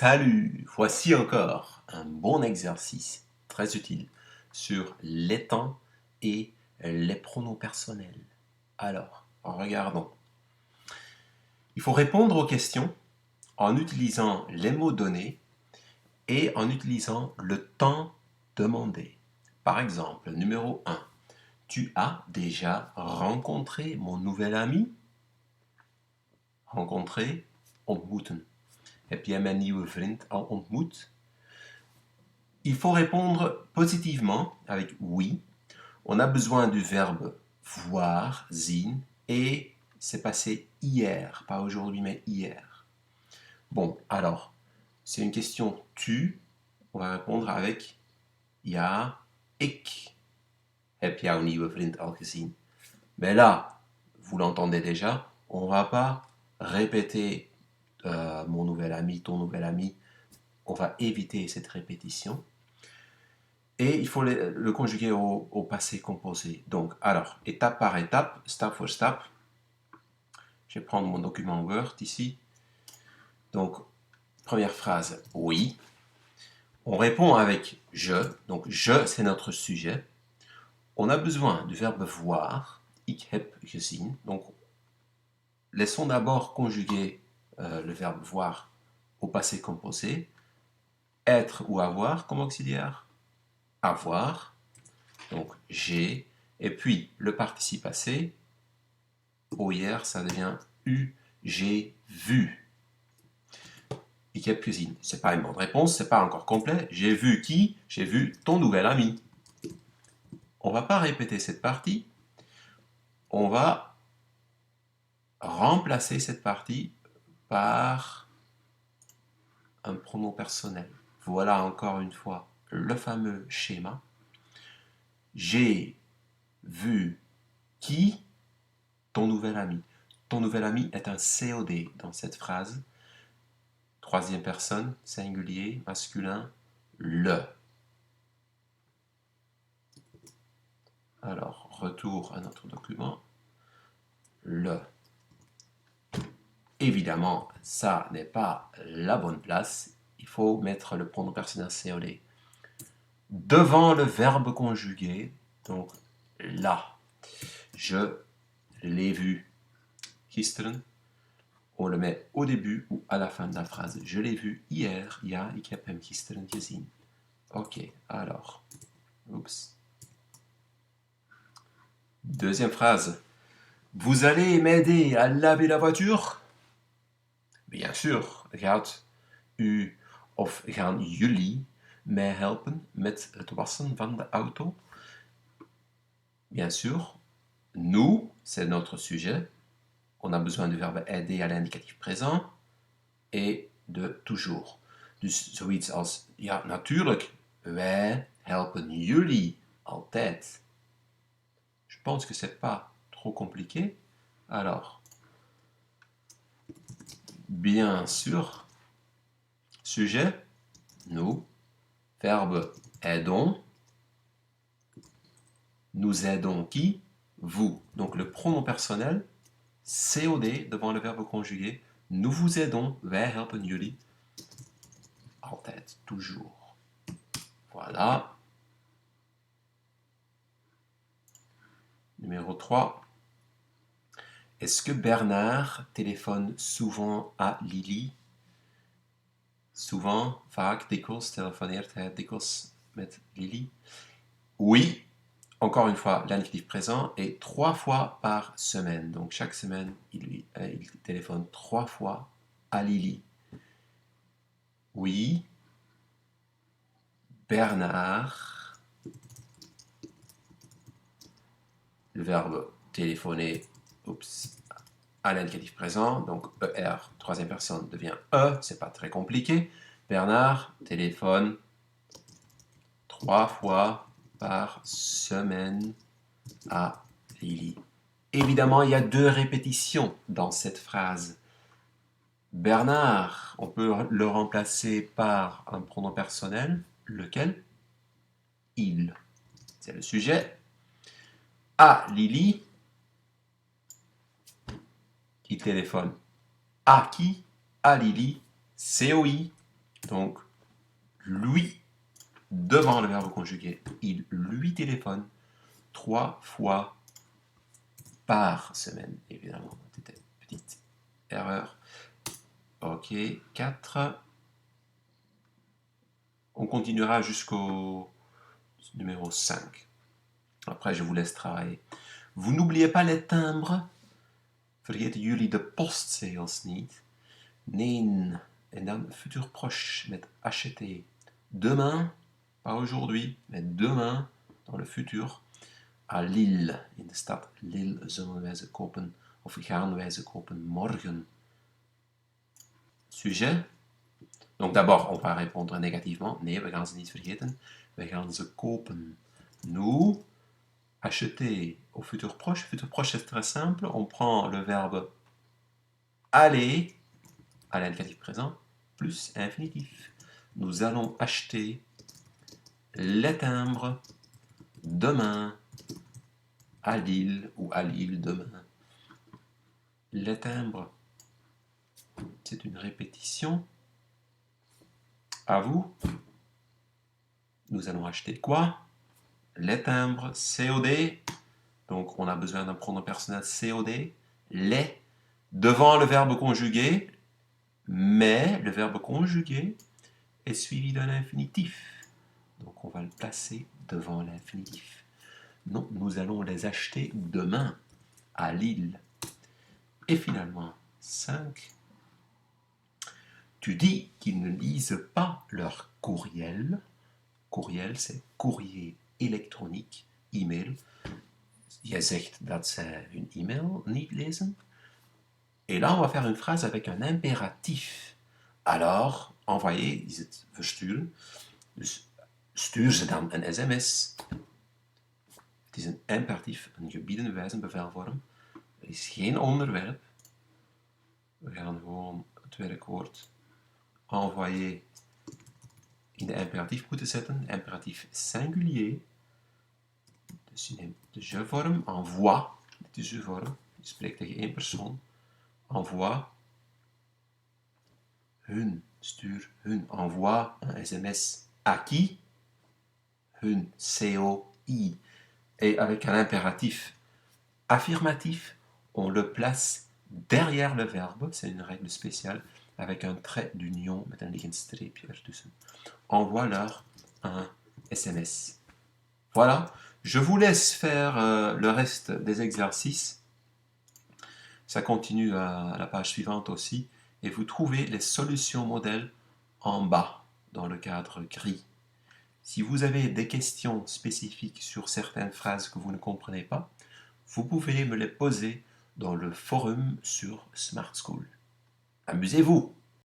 Salut! Voici encore un bon exercice très utile sur les temps et les pronoms personnels. Alors, regardons. Il faut répondre aux questions en utilisant les mots donnés et en utilisant le temps demandé. Par exemple, numéro 1. Tu as déjà rencontré mon nouvel ami? Rencontrer, ontmoeten. Heb jij mijn nieuwe vriend al ontmoet? Il faut répondre positivement avec oui. On a besoin du verbe voir, zien, et c'est passé hier, pas aujourd'hui mais hier. Bon, alors, c'est une question tu, on va répondre avec ja, ik heb jouw nieuwe vriend al gezien. Mais là, vous l'entendez déjà, on va pas répéter mon nouvel ami, ton nouvel ami. On va éviter cette répétition. Et il faut le conjuguer au passé composé. Donc, alors, étape par étape, step for step. Je vais prendre mon document Word ici. Donc, première phrase, oui. On répond avec je. Donc, je, c'est notre sujet. On a besoin du verbe voir. Ik heb gezien. Donc, laissons d'abord conjuguer le verbe voir au passé composé. Être ou avoir comme auxiliaire. Avoir. Donc, j'ai. Et puis, le participe passé. Au hier, ça devient eu. J'ai vu. Ik heb gezien. C'est pas une bonne réponse, c'est pas encore complet. J'ai vu qui? J'ai vu ton nouvel ami. On va pas répéter cette partie. On va remplacer cette partie par un pronom personnel. Voilà encore une fois le fameux schéma. J'ai vu qui? Ton nouvel ami. Ton nouvel ami est un COD dans cette phrase. Troisième personne, singulier, masculin, le. Alors, retour à notre document. Le. Évidemment, ça n'est pas la bonne place. Il faut mettre le pronom personnel COD devant le verbe conjugué. Donc, là. Je l'ai vu. Gisteren. On le met au début ou à la fin de la phrase. Je l'ai vu hier. Ja, ik heb hem gisteren gezien. Ok, alors. Oups. Deuxième phrase. Vous allez m'aider à laver la voiture? Bien sûr, gaat u of gaan jullie mij helpen met het wassen van de auto? Bien sûr, nous, c'est notre sujet. On a besoin du verbe aider à l'indicatif présent et de toujours. Dus zoiets als, ja, natuurlijk, wij helpen jullie altijd. Je pense que c'est pas trop compliqué. Alors, bien sûr, sujet, nous, verbe aidons, nous aidons qui? Vous. Donc le pronom personnel, COD devant le verbe conjugué, nous vous aidons, wij helpen jullie, altijd, toujours. Voilà. Numéro 3. Est-ce que Bernard téléphone souvent à Lily? Souvent, vaak, dikwijls, telefoneert hij dikwijls met Lily? Oui, encore une fois, l'indicatif présent est 3 fois par semaine. Donc chaque semaine, il téléphone 3 fois à Lily. Oui, Bernard, le verbe téléphoner, à l'indicatif présent, donc ER, troisième personne, devient E, c'est pas très compliqué. Bernard téléphone 3 fois par semaine à Lily. Évidemment, il y a 2 répétitions dans cette phrase. Bernard, on peut le remplacer par un pronom personnel, lequel? Il. C'est le sujet. À Lily, qui téléphone. À qui? À Lily, COI. Donc, lui, devant le verbe conjugué, il lui téléphone 3 fois par semaine, évidemment. C'était une petite erreur. Ok, 4. On continuera jusqu'au numéro 5. Après, je vous laisse travailler. Vous n'oubliez pas les timbres. Vergeten jullie de postzegels niet. Nee. En dan futur proche met acheter. Demain, pas aujourd'hui, mais demain, dans le futur, à Lille. In de stad Lille zullen wij ze kopen. Of gaan wij ze kopen morgen. Sujet. Donc d'abord, on va répondre négativement. Nee, we gaan ze niet vergeten. We gaan ze kopen. Nous, acheter au futur proche. Futur proche, c'est très simple. On prend le verbe aller à l'indicatif présent plus infinitif. Nous allons acheter les timbres demain à Lille ou à Lille demain. Les timbres, c'est une répétition. À vous. Nous allons acheter quoi? Les timbres, COD. Donc, on a besoin d'un pronom personnel COD. Les, devant le verbe conjugué, mais le verbe conjugué est suivi d'un infinitif. Donc, on va le placer devant l'infinitif. Non, nous allons les acheter demain à Lille. Et finalement, 5. Tu dis qu'ils ne lisent pas leur courriel. Courriel, c'est courrier électronique, e-mail. Jij zegt dat zij hun e-mail niet lezen. Et là, on va faire une phrase avec un impératif. Alors, envoyer is het versturen. Dus stuur ze dan een sms. Het is een imperatief, een gebiedende wijze, een bevelvorm. Er is geen onderwerp. We gaan gewoon het werkwoord envoyer in de imperatief moeten zetten. Imperatief singulier. Dus je neemt de je-vorm, envoie. Dit is je-vorm. Je spreekt tegen één persoon. Envoie. Hun. Stuur hun. Envoie un SMS. À qui? Hun. COI. Et avec un impératif affirmatif, on le place derrière le verbe. C'est une règle spéciale. Avec un trait d'union met een liggend streepje ertussen. Envoie-leur un SMS. Voilà. Je vous laisse faire le reste des exercices. Ça continue à la page suivante aussi. Et vous trouvez les solutions modèles en bas, dans le cadre gris. Si vous avez des questions spécifiques sur certaines phrases que vous ne comprenez pas, vous pouvez me les poser dans le forum sur Smart School. Amusez-vous!